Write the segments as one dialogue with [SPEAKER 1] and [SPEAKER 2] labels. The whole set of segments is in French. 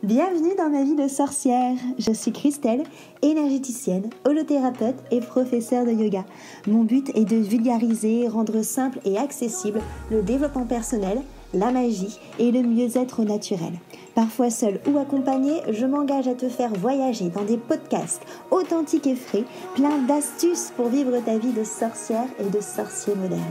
[SPEAKER 1] Bienvenue dans ma vie de sorcière. Je suis Christelle, énergéticienne, holothérapeute et professeure de yoga. Mon but est de vulgariser, rendre simple et accessible le développement personnel, la magie et le mieux-être naturel. Parfois seule ou accompagnée, je m'engage à te faire voyager dans des podcasts authentiques et frais, plein d'astuces pour vivre ta vie de sorcière et de sorcier moderne.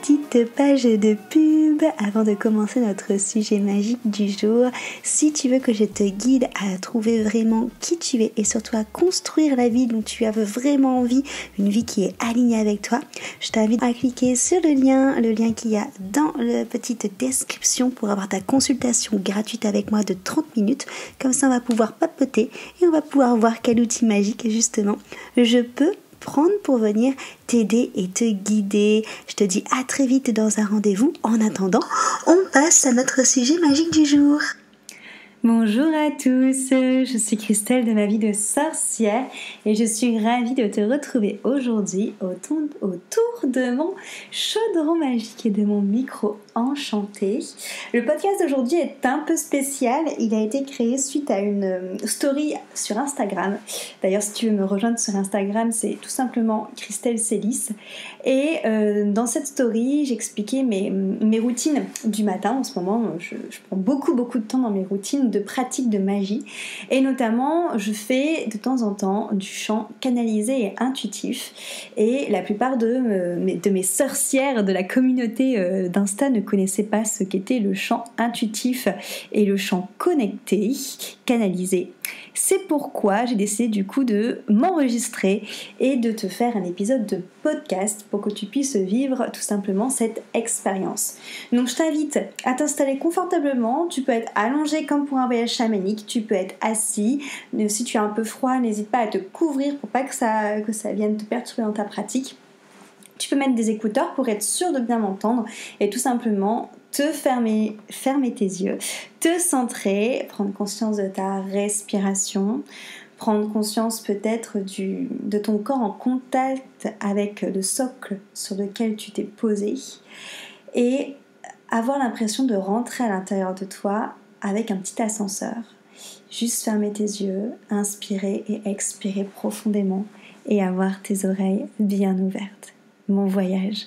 [SPEAKER 1] Petite page de pub avant de commencer notre sujet magique du jour. Si tu veux que je te guide à trouver vraiment qui tu es et surtout à construire la vie dont tu as vraiment envie, une vie qui est alignée avec toi, je t'invite à cliquer sur le lien qu'il y a dans la petite description pour avoir ta consultation gratuite avec moi de 30 minutes. Comme ça, on va pouvoir papoter et on va pouvoir voir quel outil magique justement je peux prendre pour venir t'aider et te guider. Je te dis à très vite dans un rendez-vous. En attendant, on passe à notre sujet magique du jour. Bonjour à tous, je suis Christelle de ma vie de sorcière et je suis ravie de te retrouver aujourd'hui autour de mon chaudron magique et de mon micro enchanté. Le podcast d'aujourd'hui est un peu spécial, il a été créé suite à une story sur Instagram. D'ailleurs, si tu veux me rejoindre sur Instagram, c'est tout simplement Christelle Célis. Et dans cette story, j'expliquais mes routines du matin. En ce moment, je prends beaucoup de temps dans mes routines de pratique de magie. Et notamment, je fais de temps en temps du chant canalisé et intuitif. Et la plupart de mes sorcières de la communauté d'Insta ne connaissaient pas ce qu'était le chant intuitif et le chant connecté, canalisé. C'est pourquoi j'ai décidé du coup de m'enregistrer et de te faire un épisode de podcast pour que tu puisses vivre tout simplement cette expérience. Donc je t'invite à t'installer confortablement, tu peux être allongé comme pour un voyage chamanique, tu peux être assis, mais si tu as un peu froid, n'hésite pas à te couvrir pour pas que ça vienne te perturber dans ta pratique. Tu peux mettre des écouteurs pour être sûr de bien m'entendre et tout simplement te fermer tes yeux, te centrer, prendre conscience de ta respiration, prendre conscience peut-être de ton corps en contact avec le socle sur lequel tu t'es posé et avoir l'impression de rentrer à l'intérieur de toi avec un petit ascenseur. Juste fermer tes yeux, inspirer et expirer profondément et avoir tes oreilles bien ouvertes. Mon voyage.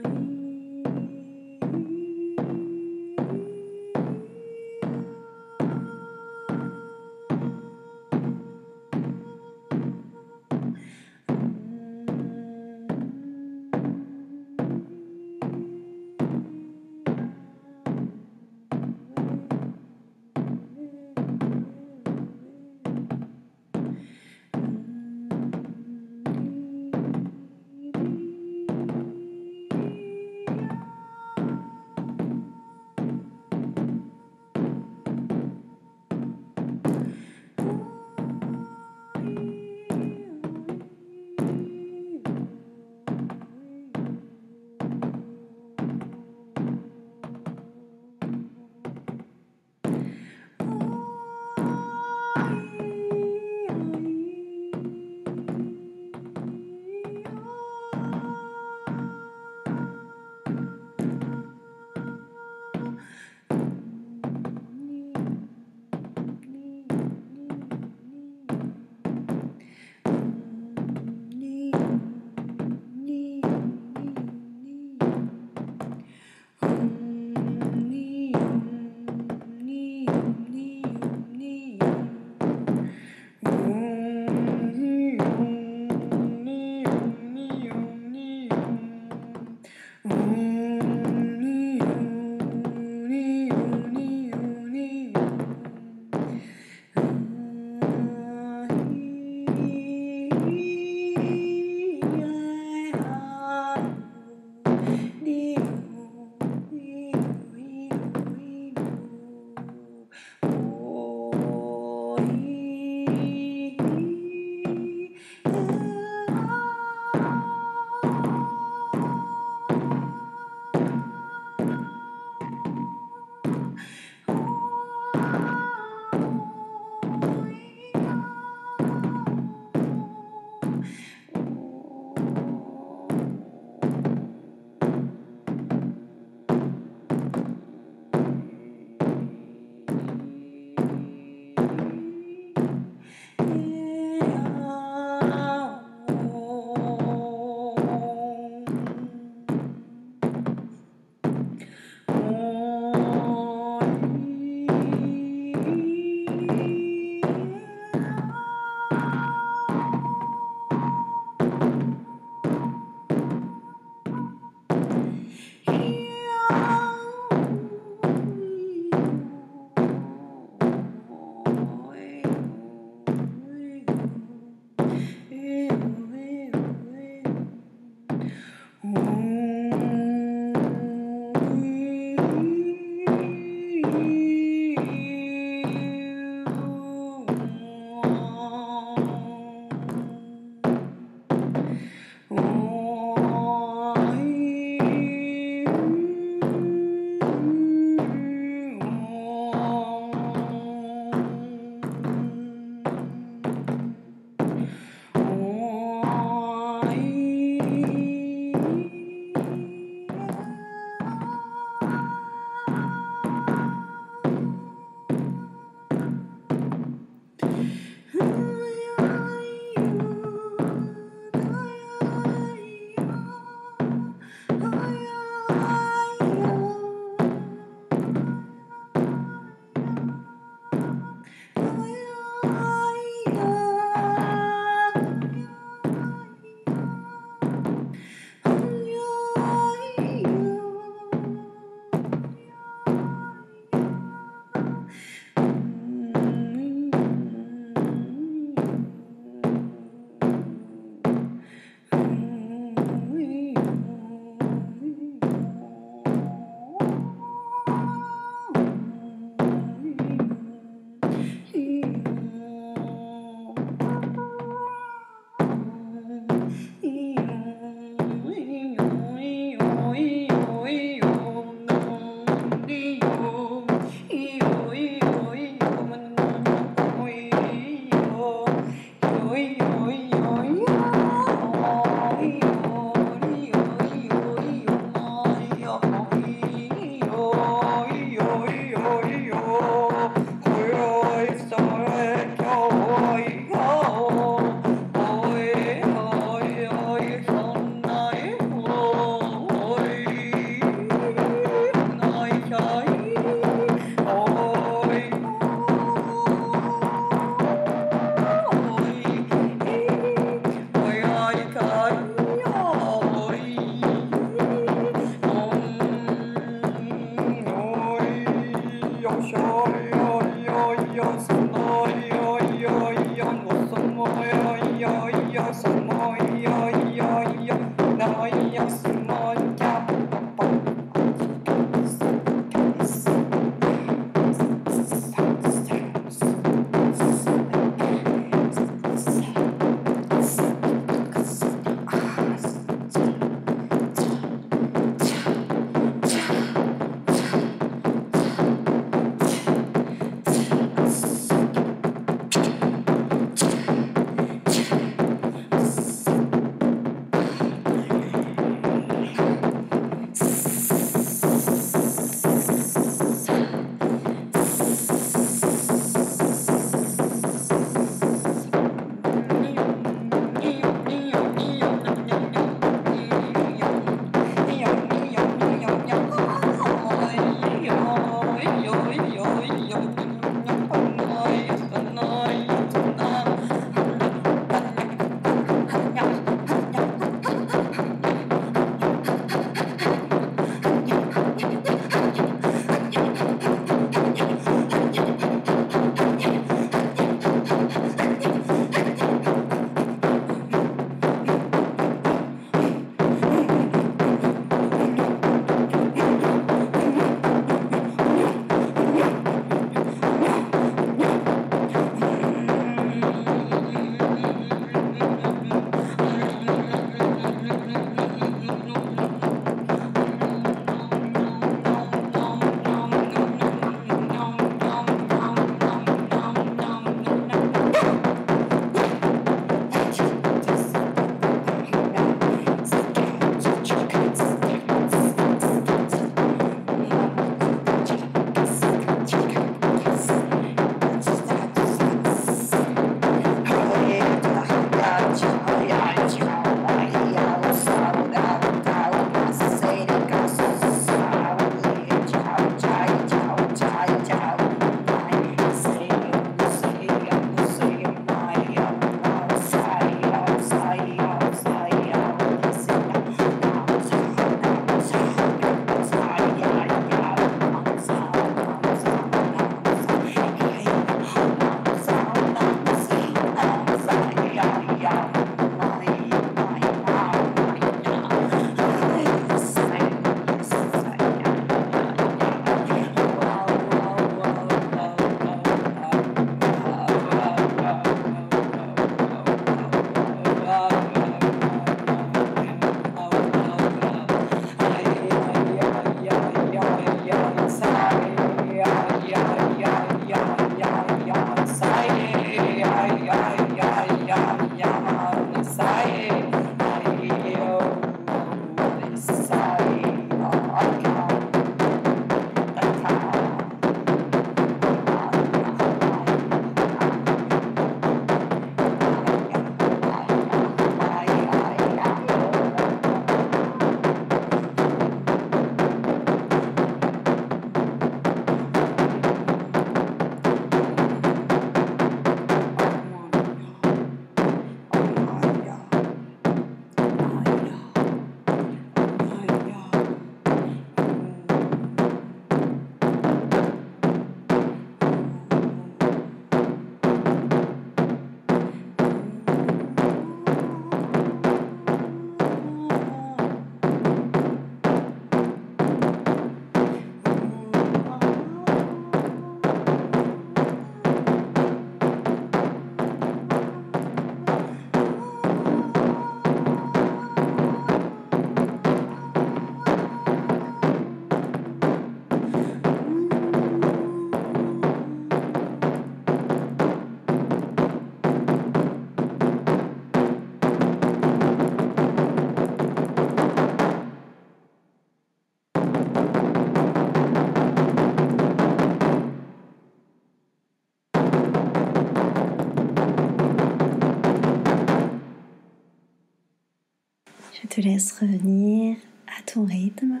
[SPEAKER 1] te laisse revenir à ton rythme.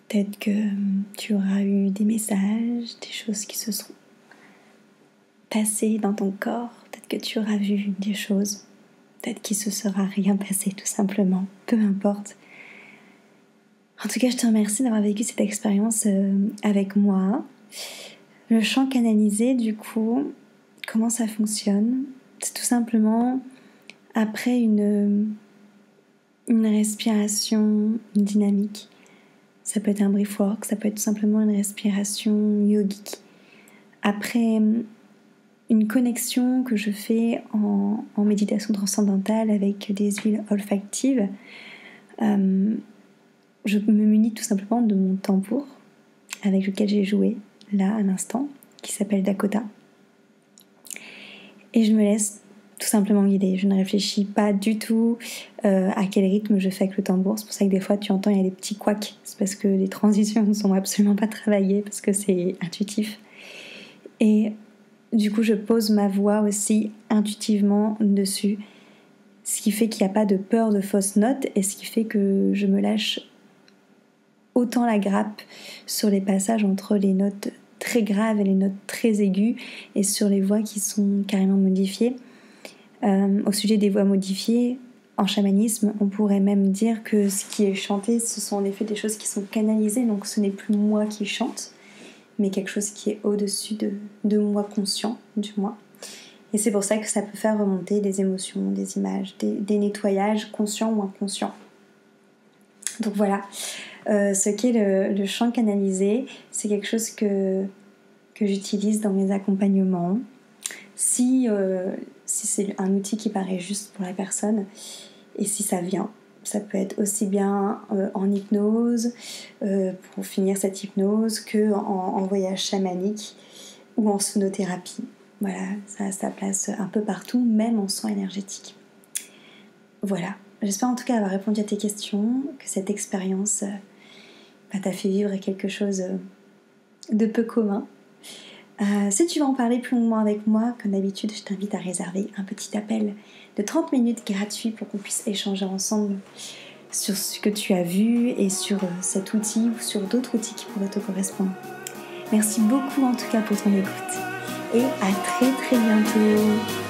[SPEAKER 1] Peut-être que tu auras eu des messages, des choses qui se sont passées dans ton corps. Peut-être que tu auras vu des choses. Peut-être qu'il se sera rien passé tout simplement. Peu importe. En tout cas, je te remercie d'avoir vécu cette expérience avec moi. Le chant canalisé, du coup, comment ça fonctionne? C'est tout simplement après une respiration dynamique. Ça peut être un breathwork, ça peut être tout simplement une respiration yogique. Après une connexion que je fais en méditation transcendantale avec des huiles olfactives, je me munis tout simplement de mon tambour avec lequel j'ai joué là à l'instant, qui s'appelle Dakota. Et je me laisse tout simplement guider. Je ne réfléchis pas du tout à quel rythme je fais avec le tambour. C'est pour ça que des fois tu entends il y a des petits couacs. C'est parce que les transitions ne sont absolument pas travaillées, parce que c'est intuitif. Et du coup je pose ma voix aussi intuitivement dessus, ce qui fait qu'il n'y a pas de peur de fausses notes et ce qui fait que je me lâche autant la grappe sur les passages entre les notes très graves et les notes très aiguës et sur les voix qui sont carrément modifiées. Au sujet des voix modifiées, en chamanisme, on pourrait même dire que ce qui est chanté, ce sont en effet des choses qui sont canalisées, donc ce n'est plus moi qui chante, mais quelque chose qui est au-dessus de moi conscient, du moins. Et c'est pour ça que ça peut faire remonter des émotions, des images, des nettoyages conscients ou inconscients. Donc voilà, ce qu'est le chant canalisé, c'est quelque chose que j'utilise dans mes accompagnements. Si c'est un outil qui paraît juste pour la personne, et si ça vient, ça peut être aussi bien en hypnose, pour finir cette hypnose, qu'en voyage chamanique ou en sonothérapie. Voilà, ça a sa place un peu partout, même en soins énergétiques. Voilà, j'espère en tout cas avoir répondu à tes questions, que cette expérience t'a fait vivre quelque chose de peu commun. Si tu veux en parler plus longuement avec moi, comme d'habitude, je t'invite à réserver un petit appel de 30 minutes gratuit pour qu'on puisse échanger ensemble sur ce que tu as vu et sur cet outil ou sur d'autres outils qui pourraient te correspondre. Merci beaucoup en tout cas pour ton écoute et à très très bientôt.